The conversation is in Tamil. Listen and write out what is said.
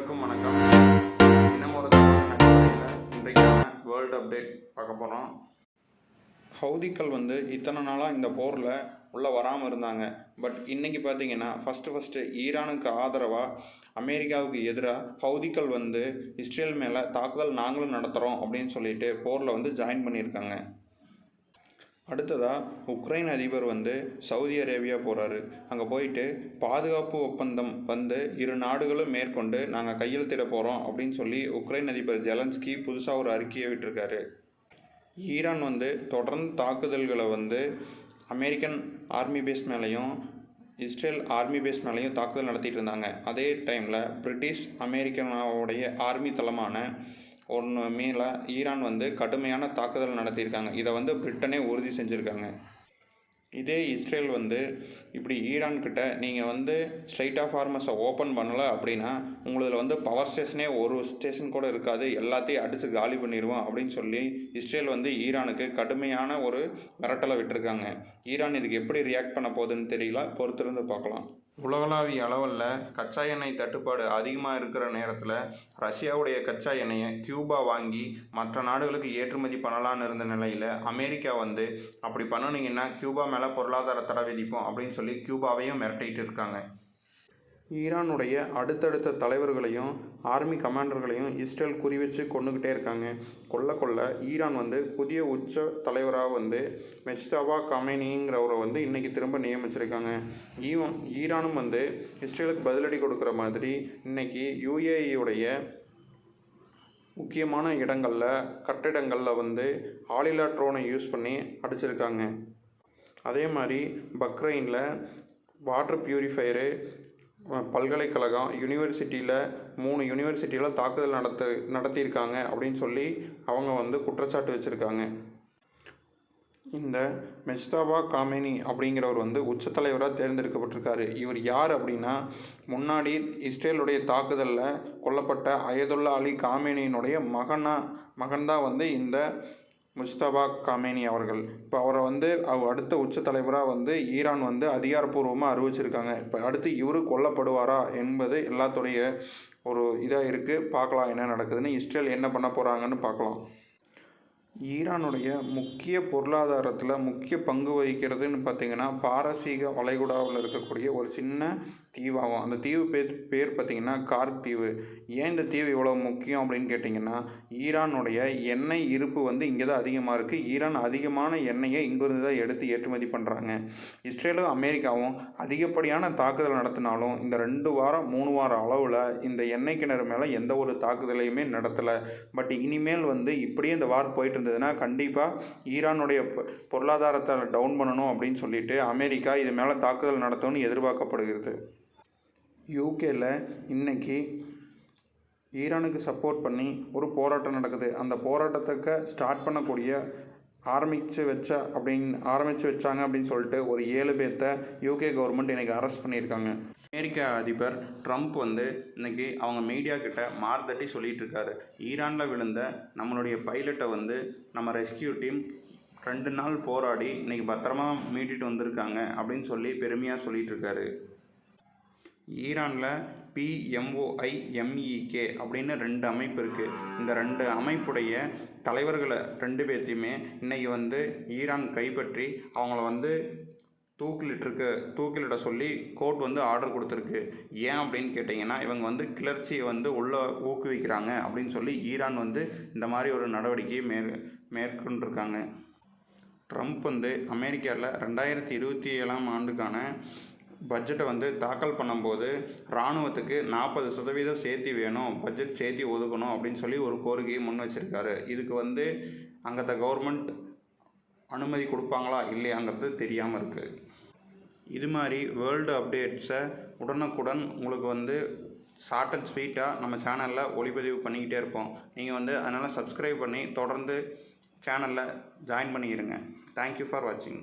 அனைவருக்கும் வணக்கம். இன்னும் ஒரு தகவல் இன்றைக்கான வேர்ல்டு அப்டேட் பார்க்க போகிறோம். ஹவுதிகள் இத்தனை நாளாக இந்த போரில் உள்ளே வராமல் இருந்தாங்க. பட் இன்றைக்கி பார்த்தீங்கன்னா ஃபஸ்ட்டு ஈரானுக்கு ஆதரவாக அமெரிக்காவுக்கு எதிராக ஹவுதிகள் இஸ்ரேல் மேலே தாக்குதல் நாங்களும் நடத்துகிறோம் அப்படின்னு சொல்லிட்டு போரில் ஜாயின் பண்ணியிருக்காங்க. அடுத்ததாக உக்ரைன் அதிபர் சவுதி அரேபியா போகிறாரு. அங்கே போயிட்டு பாதுகாப்பு ஒப்பந்தம் இரு நாடுகளும் மேற்கொண்டு நாங்கள் கையெழுத்திட போகிறோம் அப்படின்னு சொல்லி உக்ரைன் அதிபர் ஜெலன்ஸ்கி புதுசாக ஒரு அறிக்கையை விட்டிருக்காரு. ஈரான் தொடர்ந்து தாக்குதல்களை அமெரிக்கன் ஆர்மி பேஸ் மேலேயும் இஸ்ரேல் ஆர்மி பேஸ் மேலேயும் தாக்குதல் நடத்திட்டு இருந்தாங்க. அதே டைமில் பிரிட்டிஷ் அமெரிக்கனுடைய ஆர்மி தளமான ஒன்று மேலே ஈரான் கடுமையான தாக்குதல் நடத்தியிருக்காங்க. இதை பிரிட்டனே உறுதி செஞ்சுருக்காங்க. இதே இஸ்ரேல் இப்படி ஈரான்கிட்ட நீங்கள் ஸ்ட்ரைட் ஆஃப் ஹார்மஸை ஓப்பன் பண்ணலை அப்படின்னா உங்களதில் பவர் ஸ்டேஷனே ஒரு ஸ்டேஷன் கூட இருக்காது, எல்லாத்தையும் அடித்து காலி பண்ணிடுவோம் அப்படின்னு சொல்லி இஸ்ரேல் ஈரானுக்கு கடுமையான ஒரு மிரட்டலை விட்டுருக்காங்க. ஈரான் இதுக்கு எப்படி ரியாக்ட் பண்ண போகுதுன்னு தெரியல, பொறுத்திருந்து பார்க்கலாம். உலகளாவிய அளவில் கச்சா எண்ணெய் தட்டுப்பாடு அதிகமாக இருக்கிற நேரத்தில் ரஷ்யாவுடைய கச்சா எண்ணெயை கியூபா வாங்கி மற்ற நாடுகளுக்கு ஏற்றுமதி பண்ணலான்னு இருந்த நிலையில் அமெரிக்கா அப்படி பண்ணினீங்கன்னா கியூபா மேலே பொருளாதார தடை விதிப்போம் அப்படின்னு சொல்லி கியூபாவையும் மிரட்டிகிட்டு இருக்காங்க. ஈரானுடைய அடுத்தடுத்த தலைவர்களையும் ஆர்மி கமாண்டர்களையும் இஸ்ரேல் குறிவச்சு கொண்டுக்கிட்டே இருக்காங்க. கொல்ல ஈரான் புதிய உச்ச தலைவராக மெஜ்தபா கமேனிங்கிறவரை இன்றைக்கி திரும்ப நியமிச்சிருக்காங்க. ஈரானும் இஸ்ரேலுக்கு பதிலடி கொடுக்குற மாதிரி இன்றைக்கி யுஏஇயுடைய முக்கியமான கட்டிடங்களில் ஆளில்லா ட்ரோனை யூஸ் பண்ணி அடிச்சிருக்காங்க. அதே மாதிரி பக்ரைனில் வாட்டர் பியூரிஃபையரு பல்கலைக்கழகம் யூனிவர்சிட்டியில் 3 யூனிவர்சிட்டியில் தாக்குதல் நடத்தியிருக்காங்க அப்படின்னு சொல்லி அவங்க குற்றச்சாட்டு வச்சுருக்காங்க. இந்த மெஜ்தபா காமேனி அப்படிங்கிறவர் உச்சத்தலைவராக தேர்ந்தெடுக்கப்பட்டிருக்காரு. இவர் யார் அப்படின்னா முன்னாடி இஸ்ரேலுடைய தாக்குதலில் கொல்லப்பட்ட அயதுல்லா அலி காமேனியினுடைய மகன்தான் இந்த முஜ்தபா காமேனி அவர்கள். இப்போ அவரை அடுத்த உச்ச தலைவராக ஈரான் அதிகாரப்பூர்வமாக அறிவிச்சிருக்காங்க. இப்போ அடுத்து இவர் கொல்லப்படுவாரா என்பது எல்லாத்துடைய ஒரு இதாக இருக்குது. பார்க்கலாம் என்ன நடக்குதுன்னு, இஸ்ரேல் என்ன பண்ண போகிறாங்கன்னு பார்க்கலாம். ஈரானுடைய முக்கிய பொருளாதாரத்தில் முக்கிய பங்கு வகிக்கிறதுன்னு பார்த்திங்கன்னா பாரசீக வளைகுடாவில் இருக்கக்கூடிய ஒரு சின்ன தீவாகும். அந்த தீவு பேர் பார்த்திங்கன்னா கார்க் தீவு. ஏன் இந்த தீவு இவ்வளோ முக்கியம் அப்படின்னு கேட்டிங்கன்னா ஈரானுடைய எண்ணெய் இருப்பு இங்கே தான் அதிகமாக இருக்குது. ஈரான் அதிகமான எண்ணெயை இங்கிருந்து தான் எடுத்து ஏற்றுமதி பண்ணுறாங்க. இஸ்ரேலும் அமெரிக்காவும் அதிகப்படியான தாக்குதல் நடத்தினாலும் இந்த 2 வாரம் 3 வார அளவில் இந்த எண்ணெய் கிணறு மேலே எந்த ஒரு தாக்குதலையுமே நடத்தலை. பட் இனிமேல் இப்படியே இந்த வார் போயிட்டு இருந்ததுன்னா கண்டிப்பாக ஈரானுடைய பொருளாதாரத்தை டவுன் பண்ணணும் அப்படின்னு சொல்லிட்டு அமெரிக்கா இது மேலே தாக்குதல் நடத்தும்னு எதிர்பார்க்கப்படுகிறது. யூகேல இன்னைக்கு ஈரானுக்கு சப்போர்ட் பண்ணி ஒரு போராட்டம் நடக்குது. அந்த போராட்டத்துக்கு ஸ்டார்ட் பண்ணக்கூடிய ஆரம்பித்து வச்சாங்க அப்படின்னு சொல்லிட்டு ஒரு 7 பேர்த்த யூகே கவர்மெண்ட் இன்றைக்கி அரெஸ்ட் பண்ணியிருக்காங்க. அமெரிக்க அதிபர் ட்ரம்ப் இன்றைக்கி அவங்க மீடியா கிட்ட மார்தட்டி சொல்லிகிட்டு இருக்காரு. ஈரானில் விழுந்த நம்மளுடைய பைலட்டை நம்ம ரெஸ்கியூ டீம் 2 நாள் போராடி இன்றைக்கி பத்திரமா மீட்டிட்டு வந்திருக்காங்க அப்படின்னு சொல்லி பெருமையாக சொல்லிகிட்டு இருக்காரு. ஈரானில் PMOIMEK அப்படின்னு 2 அமைப்பு இருக்குது. இந்த 2 அமைப்புடைய தலைவர்களை 2 பேர்த்தையுமே இன்றைக்கி ஈரான் கைப்பற்றி அவங்கள தூக்கிலிட சொல்லி கோர்ட் ஆர்டர் கொடுத்துருக்கு. ஏன் அப்படின்னு கேட்டிங்கன்னா இவங்க கிளர்ச்சியை உள்ளே ஊக்குவிக்கிறாங்க அப்படின்னு சொல்லி ஈரான் இந்த மாதிரி ஒரு நடவடிக்கையை மேற்கொண்டிருக்காங்க. ட்ரம்ப் அமெரிக்காவில் 2027ஆம் ஆண்டுக்கான பட்ஜெட்டை தாக்கல் பண்ணும்போது இராணுவத்துக்கு 40% சேர்த்து வேணும், பட்ஜெட் சேர்த்து ஒதுக்கணும் அப்படின்னு சொல்லி ஒரு கோரிக்கையை முன் வச்சுருக்காரு. இதுக்கு அங்கத்த கவர்மெண்ட் அனுமதி கொடுப்பாங்களா இல்லையாங்கிறது தெரியாமல் இருக்குது. இது மாதிரி வேர்ல்டு அப்டேட்ஸை உடனுக்குடன் உங்களுக்கு ஷார்ட் அண்ட் ஸ்வீட்டாக நம்ம சேனலில் ஒளிப்பதிவு பண்ணிக்கிட்டே இருப்போம். நீங்கள் அதனால் சப்ஸ்கிரைப் பண்ணி தொடர்ந்து சேனலில் ஜாயின் பண்ணிக்கிடுங்க. தேங்க்யூ ஃபார் வாட்சிங்.